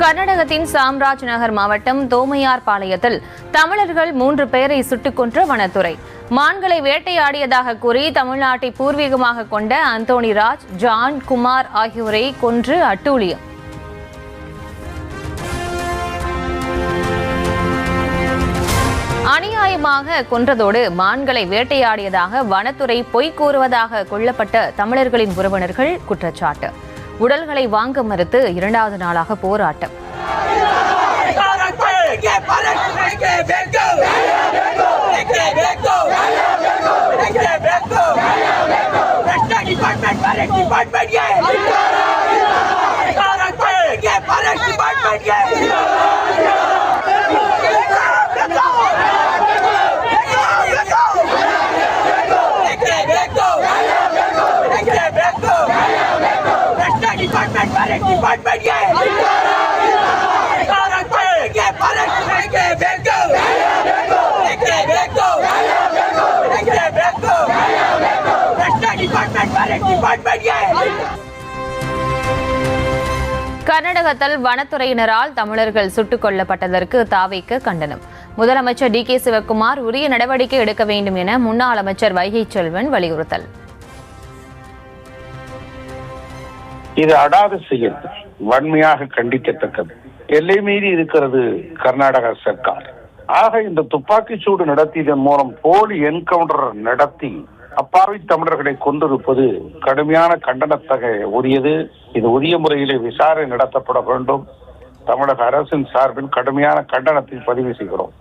கர்நாடகத்தின் சாம்ராஜ் நகர் மாவட்டம் தோமையார் பாளையத்தில் தமிழர்கள் 3 பேரை சுட்டுக் கொன்ற வனத்துறை. மான்களை வேட்டையாடியதாக கூறி தமிழ்நாட்டை பூர்வீகமாக கொண்ட அந்தோணி ராஜ், ஜான், குமார் ஆகியோரை கொன்று அட்டூழியம். அநியாயமாக கொன்றதோடு மான்களை வேட்டையாடியதாக வனத்துறை பொய் கூறுவதாக கொல்லப்பட்ட தமிழர்களின் உறவினர்கள் குற்றச்சாட்டு. உடல்களை வாங்க மறுத்து 2வது நாளாக போராட்டம். கர்நாடகத்தில் வனத்துறையினரால் தமிழர்கள் சுட்டுக் கொல்லப்பட்டதற்கு தாவேக கண்டனம். முதலமைச்சர் டி.கே. சிவக்குமார் உரிய நடவடிக்கை எடுக்க வேண்டும் என முன்னாள் அமைச்சர் வைகை செல்வன் வலியுறுத்தல். இது அடாத செயல், வன்மையாக கண்டிக்கத்தக்கது. எல்லை மீறி இருக்கிறது கர்நாடக சர்க்கார். ஆக இந்த துப்பாக்கிச் சூடு நடத்தியதன் மூலம் போலி என்கவுண்டர் நடத்தி அப்பாவி தமிழர்களை கொண்டிருப்பது கடுமையான கண்டனத்தகைய உரியது. இது உரிய முறையிலே விசாரணை நடத்தப்பட வேண்டும். தமிழக அரசின் சார்பில் கடுமையான கண்டனத்தை பதிவு செய்கிறோம்.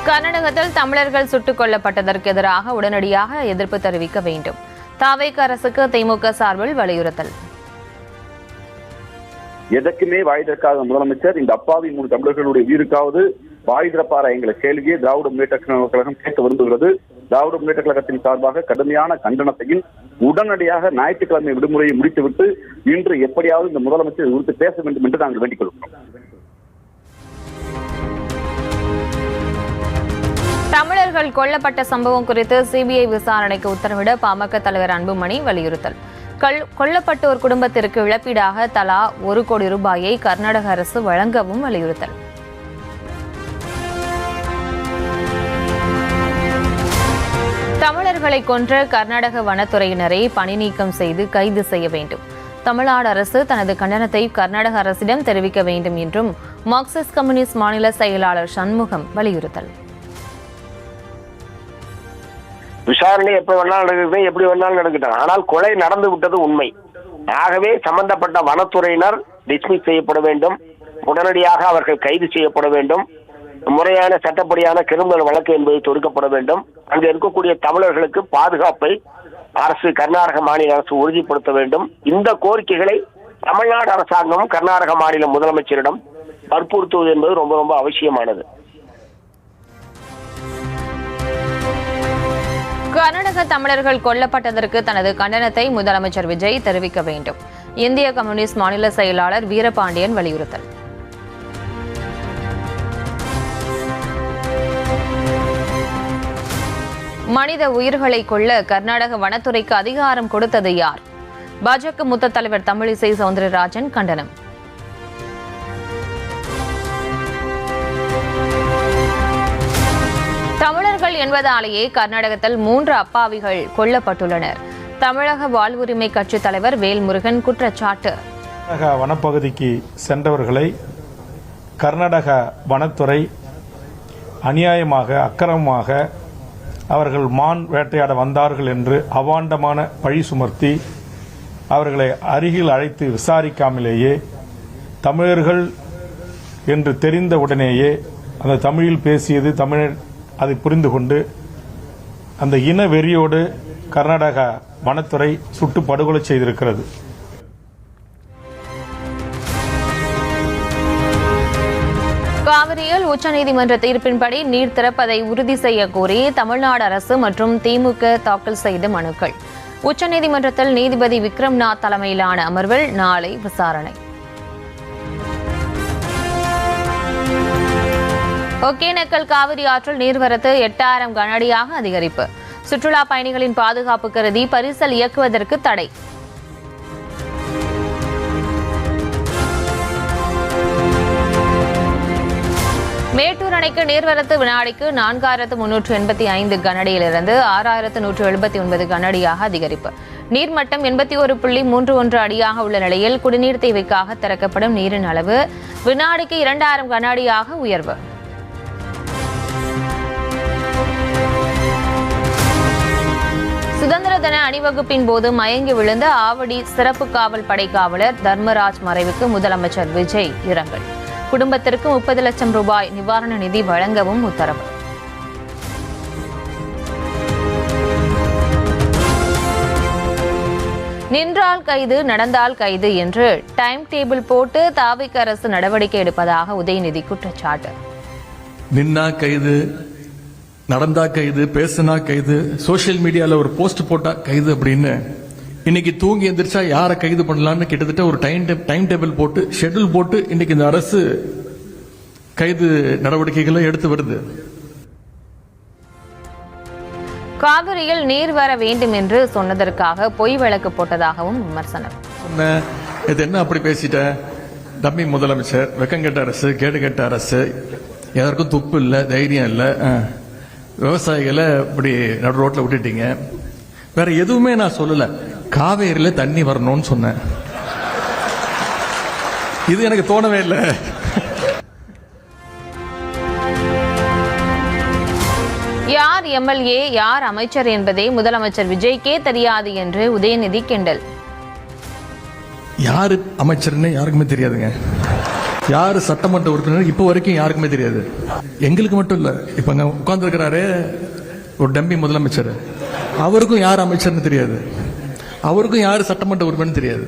கர்நாடகத்தில் தமிழர்கள் சுட்டுக் கொல்லப்பட்டதற்கு எதிராக உடனடியாக எதிர்ப்பு தெரிவிக்க வேண்டும். தாவேக அரசுக்கு திமுக சார்பில் வலியுறுத்தல். எதற்குமே வாய் திறக்காத முதலமைச்சர் இந்த அப்பாவி 3 தமிழர்களுடைய உயிருக்காவது வாய் திறப்பாரா எங்களை கேள்வியே திராவிட முன்னேற்ற கழகம் கேட்க விரும்புகிறது. திராவிட முன்னேற்ற கழகத்தின் சார்பாக கடுமையான கண்டனத்தையும் உடனடியாக ஞாயிற்றுக்கிழமை விடுமுறையை முடித்துவிட்டு இன்று எப்படியாவது இந்த முதலமைச்சர் குறித்து பேச வேண்டும் என்று நாங்கள் வேண்டிக் கொள்கிறோம். தமிழர்கள் கொல்லப்பட்ட சம்பவம் குறித்து சிபிஐ விசாரணைக்கு உத்தரவிட பாமக தலைவர் அன்புமணி வலியுறுத்தல். கொல்லப்பட்டோர் குடும்பத்திற்கு இழப்பீடாக தலா 1 கோடி ரூபாயை கர்நாடக அரசு வழங்கவும் வலியுறுத்தல். தமிழர்களை கொன்ற கர்நாடக வனத்துறையினரை பணி நீக்கம் செய்து கைது செய்ய வேண்டும். தமிழ்நாடு அரசு தனது கண்டனத்தை கர்நாடக அரசிடம் தெரிவிக்க வேண்டும் என்றும் மார்க்சிஸ்ட் கம்யூனிஸ்ட் மாநில செயலாளர் சண்முகம் வலியுறுத்தல். விசாரணை எப்ப வேணாலும் நடக்குது, எப்படி வேணாலும் நடக்கட்டும். ஆனால் கொலை நடந்து விட்டது உண்மை. ஆகவே சம்பந்தப்பட்ட வனத்துறையினர் டிஸ்மிஸ் செய்யப்பட வேண்டும். உடனடியாக அவர்கள் கைது செய்யப்பட வேண்டும். முறையான சட்டப்படியான கிரிமினல் வழக்கு என்பது தொடுக்கப்பட வேண்டும். அங்கு இருக்கக்கூடிய தமிழர்களுக்கு பாதுகாப்பை அரசு, கர்நாடக மாநில அரசு உறுதிப்படுத்த வேண்டும். இந்த கோரிக்கைகளை தமிழ்நாடு அரசாங்கம் கர்நாடக மாநில முதலமைச்சரிடம் வற்புறுத்துவது என்பது ரொம்ப ரொம்ப அவசியமானது. கர்நாடக தமிழர்கள் கொல்லப்பட்டதற்கு தனது கண்டனத்தை முதலமைச்சர் விஜய் தெரிவிக்க வேண்டும். இந்திய கம்யூனிஸ்ட் மாநில செயலாளர் வீரபாண்டியன் வலியுறுத்தல். மனித உயிர்களை கொல்ல கர்நாடக வனத்துறைக்கு அதிகாரம் கொடுத்தது யார்? பாஜக மூத்த தலைவர் தமிழிசை சவுந்தரராஜன் கண்டனம். தமிழர்கள் என்பதாலேயே கர்நாடகத்தில் 3 அப்பாவிகள் கொல்லப்பட்டுள்ளனர். தமிழக வாழ்வுரிமை கட்சி தலைவர் வேல்முருகன் குற்றச்சாட்டு. வனப்பகுதிக்கு சென்றவர்களை கர்நாடக வனத்துறை அநியாயமாக, அக்கிரமமாக அவர்கள் மான் வேட்டையாட வந்தார்கள் என்று அவாண்டமான பழி சுமர்த்தி அவர்களை அருகில் அழைத்து விசாரிக்காமலேயே தமிழர்கள் என்று தெரிந்த உடனேயே அந்த தமிழில் பேசியது தமிழர் அதை புரிந்து கொண்டு அந்த இன வெறியோடு கர்நாடக வனத்துறை சுட்டு படுகொலை செய்திருக்கிறது. காவிரியில் உச்சநீதிமன்ற தீர்ப்பின்படி நீர் திறப்பதை உறுதி செய்ய கோரி தமிழ்நாடு அரசு மற்றும் திமுக தாக்கல் செய்த மனுக்கள். உச்சநீதிமன்றத்தில் நீதிபதி விக்ரம்நாத் தலைமையிலான அமர்வில் நாளை விசாரணை. ஒகேனக்கல் காவிரி ஆற்றில் நீர்வரத்து 8000 கனஅடியாக அதிகரிப்பு. சுற்றுலா பயணிகளின் பாதுகாப்பு கருதி பரிசல் இயக்குவதற்கு தடை. மேட்டூர் அணைக்கு நீர்வரத்து வினாடிக்கு 4385 கனஅடியிலிருந்து 6179 கனஅடியாக அதிகரிப்பு. நீர்மட்டம் 81.31 அடியாக உள்ள நிலையில் குடிநீர் தேவைக்காக திறக்கப்படும் நீரின் அளவு வினாடிக்கு 2000 கனஅடியாக உயர்வு. சுதந்திர தின அணிவகுப்பின் போது மயங்கி விழுந்த ஆவடி சிறப்பு காவல் படை காவலர் தர்மராஜ் மறைவுக்கு முதலமைச்சர் விஜய் இரங்கல். குடும்பத்திற்கு 30 லட்சம் ரூபாய் நிவாரண நிதி வழங்கவும் உத்தரவு. நின்றால் கைது நடந்தால் கைது என்று டைம் டேபிள் போட்டு தாவிக அரசு நடவடிக்கை எடுப்பதாக உதயநிதி குற்றச்சாட்டு. நின்னா கைது, நடந்தா கைது, பேசுனா கைது, சோசியல் மீடியால ஒரு போஸ்ட் போட்டா கைது அப்படின்னு இன்னைக்கு தூங்கி எந்திரிச்சா யாரை கைது பண்ணலாம்னு கிட்டத்தட்ட ஒரு டைம் டேபிள் போட்டு ஷெட்யூல் போட்டு இன்னைக்கு இந்த அரசு கைது நடவடிக்கைகளை எடுத்து வருது. காவிரியில் நீர் வர வேண்டும் என்று சொன்னதற்காக பொய் வழக்கு போட்டதாகவும் விமர்சனம். இது என்ன அப்படி பேசிட்ட? டம்மி முதலமைச்சர், வெக்கங்கெட்ட அரசு, கேடுகெட்ட அரசு, எதற்கும் துப்பு இல்லை, தைரியம் இல்லை, விவசாயிகளை இப்படி நடு ரோட்ல விட்டுட்டீங்க. வேற எதுவுமே நான் சொல்லல, காவேரியில தண்ணி வரணும்னு சொன்னேன். இது எனக்கு தோணவே இல்லை. யார் எம்எல்ஏ யார் அமைச்சர் என்பதே முதலமைச்சர் விஜய்க்கே தெரியாது என்று உதயநிதி கிண்டல். யாரு அமைச்சர்னு யாருக்குமே தெரியாதுங்க. யாரு சட்டமன்ற உறுப்பினர் இப்ப வரைக்கும் யாருக்குமே தெரியாது. எங்களுக்கு மட்டும் இல்ல, இப்ப அங்க உட்கார்ந்து இருக்கிறாரு ஒரு டம்பி முதலமைச்சர், அவருக்கும் யார் அமைச்சர்னு தெரியாது, அவருக்கும் யாரு சட்டமன்ற உறுப்பினர் தெரியாது.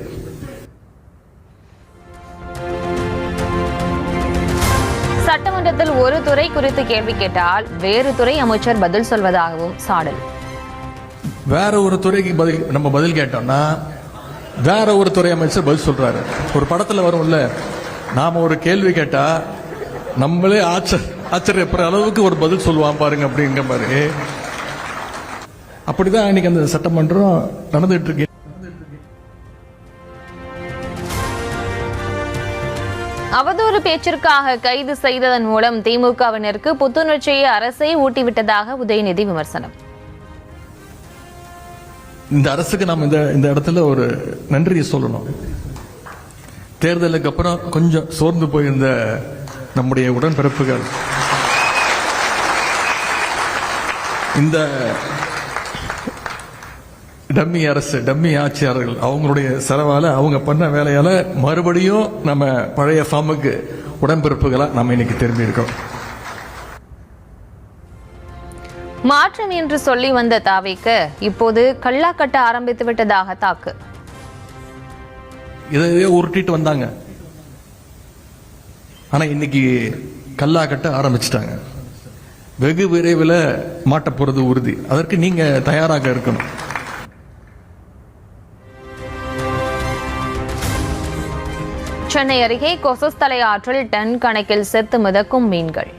சட்டமன்றத்தில் ஒரு துறை குறித்து கேள்வி கேட்டால் வேறு துறை அமைச்சர் பதில் சொல்வதாகவும் சாடல். வேற ஒரு துறைக்கு நம்ம பதில் கேட்டோம்னா வேற ஒரு துறை அமைச்சர் பதில் சொல்றாரு. ஒரு படத்துல வரும்ல, நாம ஒரு கேள்வி கேட்டா நம்மளே ஆச்சரியப்படுற அளவுக்கு ஒரு பதில் சொல்லுவான் பாருங்க அப்படிங்கிற மாதிரி. அப்படிதான் இன்னைக்கு அந்த சட்டமன்றம் நடந்துட்டு இருக்கு. அவதூறு பேச்சிற்காக கைது செய்ததன் மூலம் திமுகவினருக்கு புத்துணர்ச்சியை அரசை ஊட்டிவிட்டதாக உதயநிதி விமர்சனம். இந்த அரசுக்கு நாம் இந்த இடத்துல ஒரு நன்றியை சொல்லணும். தேர்தலுக்கு அப்புறம் கொஞ்சம் சோர்ந்து போயிருந்த நம்முடைய உடன்பிறப்புகள் இந்த டம்மி அரசு, டம்மி ஆட்சியாளர்கள் அவங்களுடைய செலவால, அவங்க பண்ண வேலையால மறுபடியும் நம்ம பழைய ஃபார்முக்கு உடன்பிறப்புகளா நம்ம இன்னைக்கு திரும்பி இருக்கோம். மாற்றம் என்று சொல்லி வந்த தாவேக்கு இப்போது கல்லா கட்ட ஆரம்பித்து விட்டதாக தாக்கு. இதையே உருட்டிட்டு வந்தாங்க, ஆனா இன்னைக்கு கல்லா கட்ட ஆரம்பிச்சிட்டாங்க. வெகு விரைவில் மாட்ட போறது உறுதி. அதற்கு நீங்க தயாராக இருக்கணும். சென்னை அருகே கொசஸ்தலை ஆற்றில் டன் கணக்கில் செத்து மிதக்கும் மீன்கள்.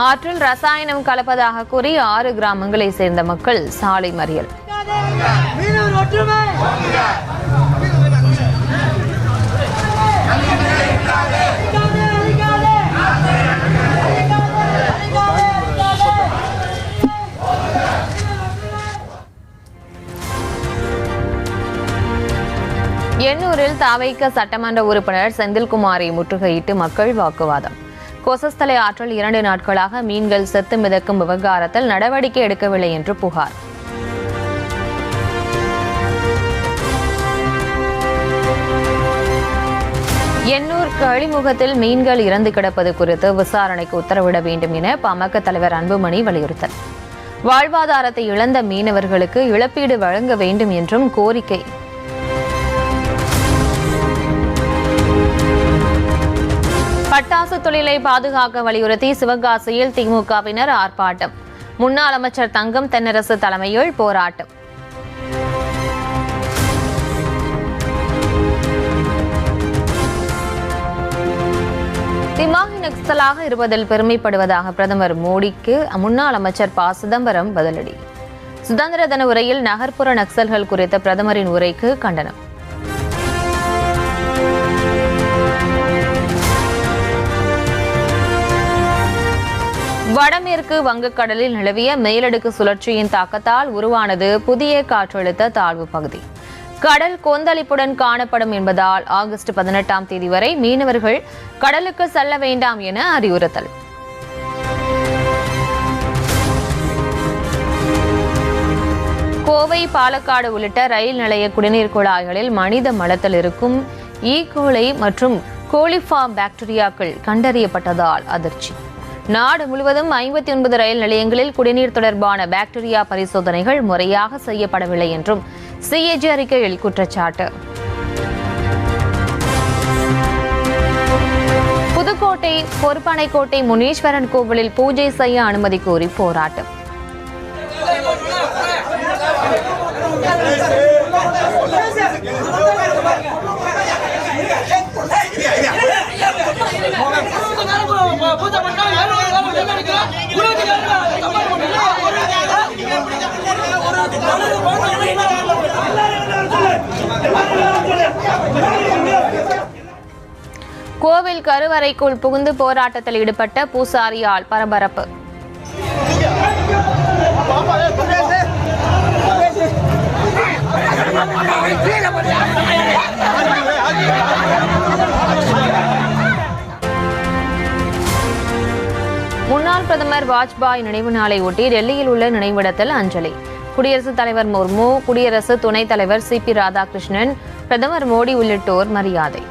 ஆற்றில் ரசாயனம் கலப்பதாக கூறி 6 கிராமங்களை சேர்ந்த மக்கள் சாலை மறியல். எண்ணூரில் தாவைக்க சட்டமன்ற உறுப்பினர் செந்தில்குமாரை முற்றுகையிட்டு மக்கள் வாக்குவாதம். கொசஸ்தலை ஆற்றில் 2 நாட்களாக மீன்கள் செத்து மிதக்கும் விவகாரத்தில் நடவடிக்கை எடுக்கவில்லை என்று புகார். எண்ணூர் கழிமுகத்தில் மீன்கள் இறந்து கிடப்பது குறித்து விசாரணைக்கு உத்தரவிட வேண்டும் என பாமக தலைவர் அன்புமணி வலியுறுத்தல். வாழ்வாதாரத்தை இழந்த மீனவர்களுக்கு இழப்பீடு வழங்க வேண்டும் என்றும் கோரிக்கை. பட்டாசு தொழிலை பாதுகாக்க வலியுறுத்தி சிவகாசியில் திமுகவினர் ஆர்ப்பாட்டம். முன்னாள் அமைச்சர் தங்கம் தென்னரசு தலைமையில் போராட்டம். திமாகி நக்சலாக இருப்பதில் பெருமைப்படுவதாக பிரதமர் மோடிக்கு முன்னாள் அமைச்சர் ப சிதம்பரம் பதிலடி. சுதந்திர தின உரையில் நகர்ப்புற நக்சல்கள் குறித்த பிரதமரின் உரைக்கு கண்டனம். வடமேற்கு வங்கக்கடலில் நிலவிய மேலடுக்கு சுழற்சியின் தாக்கத்தால் உருவானது புதிய காற்றழுத்த தாழ்வு பகுதி. கடல் கொந்தளிப்புடன் காணப்படும் என்பதால் ஆகஸ்ட் 18ஆம் தேதி வரை மீனவர்கள் கடலுக்கு செல்ல வேண்டாம் என அறிவுறுத்தல். கோவை, பாலக்காடு உள்ளிட்ட ரயில் நிலைய குடிநீர் குழாய்களில் மனித மலத்தில் இருக்கும் ஈகோலை மற்றும் கோலிஃபார்ம் பாக்டீரியாக்கள் கண்டறியப்பட்டதால் அதிர்ச்சி. நாடு முழுவதும் 59 ரயில் நிலையங்களில் குடிநீர் தொடர்பான பாக்டீரியா பரிசோதனைகள் முறையாக செய்யப்படவில்லை என்றும் சிஏஜி அறிக்கையில் குற்றச்சாட்டு. புதுக்கோட்டை பொறுப்பனைக்கோட்டை முனீஸ்வரன் கோவிலில் பூஜை செய்ய அனுமதி கோரி போராட்டம். கோவில் கருவறைக்குள் புகுந்து போராட்டத்தில் ஈடுபட்ட பூசாரியால் பரபரப்பு. முன்னாள் பிரதமர் வாஜ்பாய் நினைவு நாளை ஒட்டி டெல்லியில் உள்ள நினைவிடத்தில் அஞ்சலி. குடியரசுத் தலைவர் முர்மு, குடியரசு துணைத் தலைவர் CP ராதாகிருஷ்ணன், பிரதமர் மோடி உள்ளிட்டோர் மரியாதை.